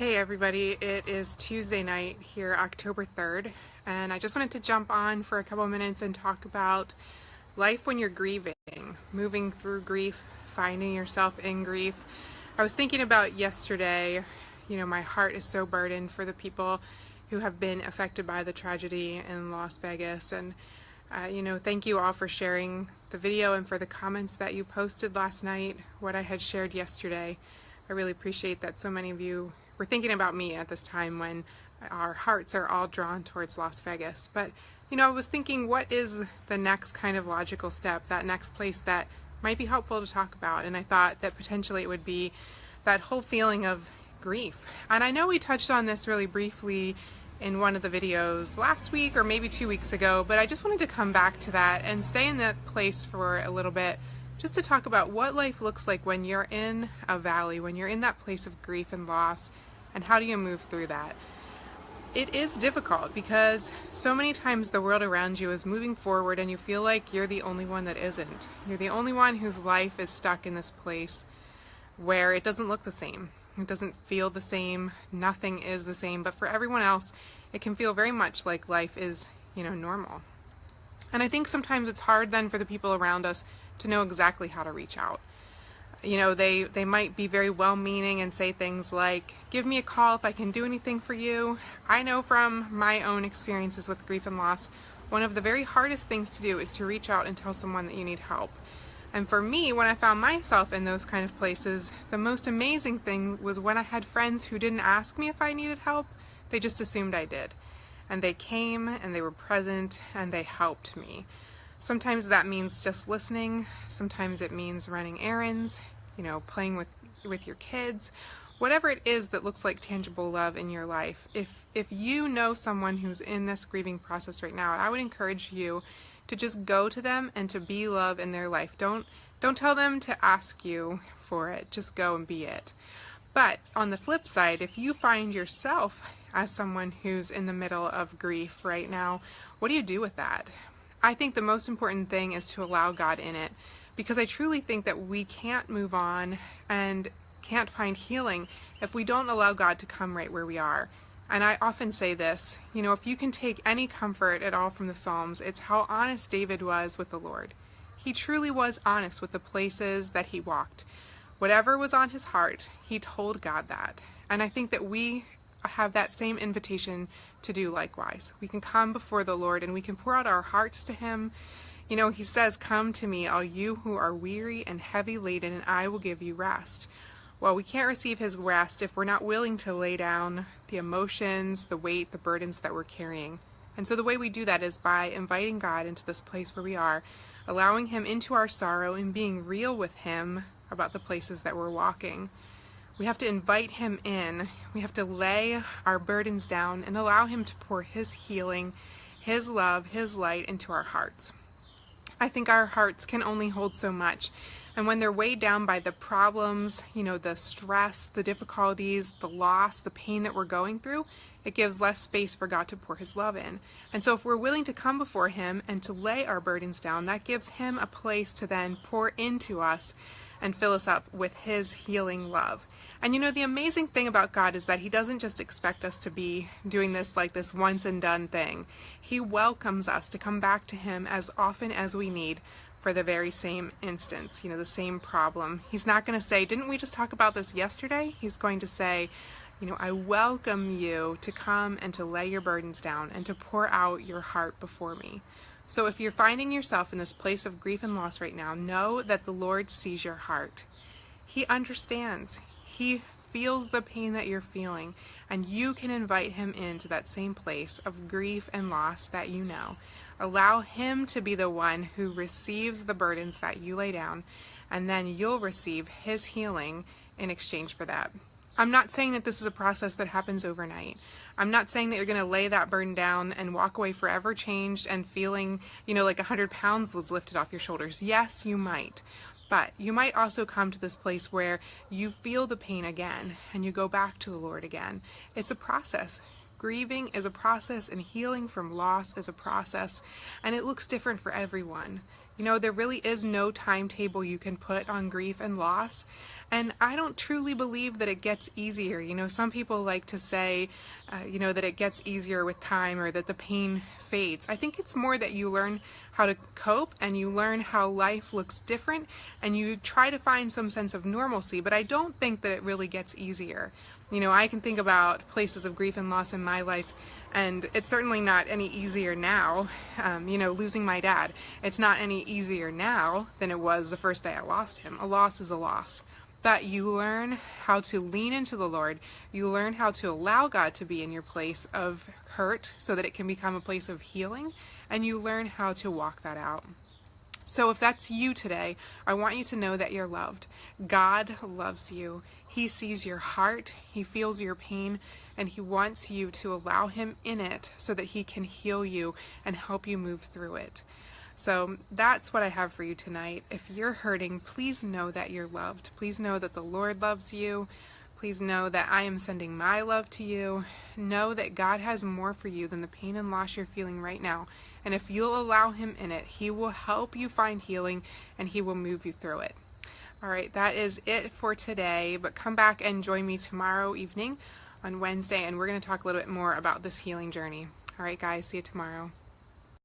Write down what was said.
Hey everybody, it is Tuesday night here, October 3rd, and I just wanted to jump on for a couple of minutes and talk about life when you're grieving, moving through grief, finding yourself in grief. I was thinking about yesterday, my heart is so burdened for the people who have been affected by the tragedy in Las Vegas, and thank you all for sharing the video and for the comments that you posted last night, what I had shared yesterday. I really appreciate that so many of you were thinking about me at this time when our hearts are all drawn towards Las Vegas. But, I was thinking, what is the next kind of logical step, that next place that might be helpful to talk about? And I thought that potentially it would be that whole feeling of grief. And I know we touched on this really briefly in one of the videos last week or maybe 2 weeks ago, but I just wanted to come back to that and stay in that place for a little bit, just to talk about what life looks like when you're in a valley, when you're in that place of grief and loss, and how do you move through that. It is difficult because so many times the world around you is moving forward and you feel like you're the only one that isn't. You're the only one whose life is stuck in this place where it doesn't look the same. It doesn't feel the same. Nothing is the same. But for everyone else, it can feel very much like life is, normal. And I think sometimes it's hard then for the people around us to know exactly how to reach out. They might be very well-meaning and say things like, give me a call if I can do anything for you. I know from my own experiences with grief and loss, one of the very hardest things to do is to reach out and tell someone that you need help. And for me, when I found myself in those kind of places, the most amazing thing was when I had friends who didn't ask me if I needed help, they just assumed I did. And they came and they were present and they helped me. Sometimes that means just listening. Sometimes it means running errands, playing with your kids. Whatever it is that looks like tangible love in your life. If you know someone who's in this grieving process right now, I would encourage you to just go to them and to be love in their life. Don't tell them to ask you for it. Just go and be it. But on the flip side, if you find yourself as someone who's in the middle of grief right now, what do you do with that? I think the most important thing is to allow God in it, because I truly think that we can't move on and can't find healing if we don't allow God to come right where we are. And I often say this, if you can take any comfort at all from the Psalms, it's how honest David was with the Lord. He truly was honest with the places that he walked. Whatever was on his heart, he told God that. And I think that we have that same invitation to do likewise. We can come before the Lord and we can pour out our hearts to him. He says, come to me, all you who are weary and heavy laden, and I will give you rest. Well, we can't receive his rest if we're not willing to lay down the emotions, the weight, the burdens that we're carrying. And so the way we do that is by inviting God into this place where we are, allowing him into our sorrow and being real with him about the places that we're walking. We have to invite him in. We have to lay our burdens down and allow him to pour his healing, his love, his light into our hearts. I think our hearts can only hold so much. And when they're weighed down by the problems, the stress, the difficulties, the loss, the pain that we're going through, it gives less space for God to pour his love in. And so if we're willing to come before him and to lay our burdens down, that gives him a place to then pour into us and fill us up with his healing love. And the amazing thing about God is that he doesn't just expect us to be doing this like this once and done thing. He welcomes us to come back to him as often as we need for the very same instance, the same problem. He's not going to say, didn't we just talk about this yesterday? He's going to say, I welcome you to come and to lay your burdens down and to pour out your heart before me. So if you're finding yourself in this place of grief and loss right now, know that the Lord sees your heart. He understands. He feels the pain that you're feeling, and you can invite him into that same place of grief and loss that you know. Allow him to be the one who receives the burdens that you lay down, and then you'll receive his healing in exchange for that. I'm not saying that this is a process that happens overnight. I'm not saying that you're going to lay that burden down and walk away forever changed and feeling, like 100 pounds was lifted off your shoulders. Yes, you might. But you might also come to this place where you feel the pain again and you go back to the Lord again. It's a process. Grieving is a process and healing from loss is a process, and it looks different for everyone. There really is no timetable you can put on grief and loss. And I don't truly believe that it gets easier. Some people like to say, that it gets easier with time or that the pain fades. I think it's more that you learn how to cope and you learn how life looks different and you try to find some sense of normalcy, but I don't think that it really gets easier. I can think about places of grief and loss in my life, and it's certainly not any easier now. Losing my dad, it's not any easier now than it was the first day I lost him. A loss is a loss. But you learn how to lean into the Lord. You learn how to allow God to be in your place of hurt so that it can become a place of healing, and you learn how to walk that out. So if that's you today, I want you to know that you're loved. God loves you. He sees your heart, He feels your pain, and He wants you to allow Him in it so that He can heal you and help you move through it. So that's what I have for you tonight. If you're hurting, please know that you're loved. Please know that the Lord loves you. Please know that I am sending my love to you. Know that God has more for you than the pain and loss you're feeling right now. And if you'll allow Him in it, He will help you find healing and He will move you through it. All right, that is it for today, but come back and join me tomorrow evening on Wednesday, and we're going to talk a little bit more about this healing journey. All right, guys, see you tomorrow.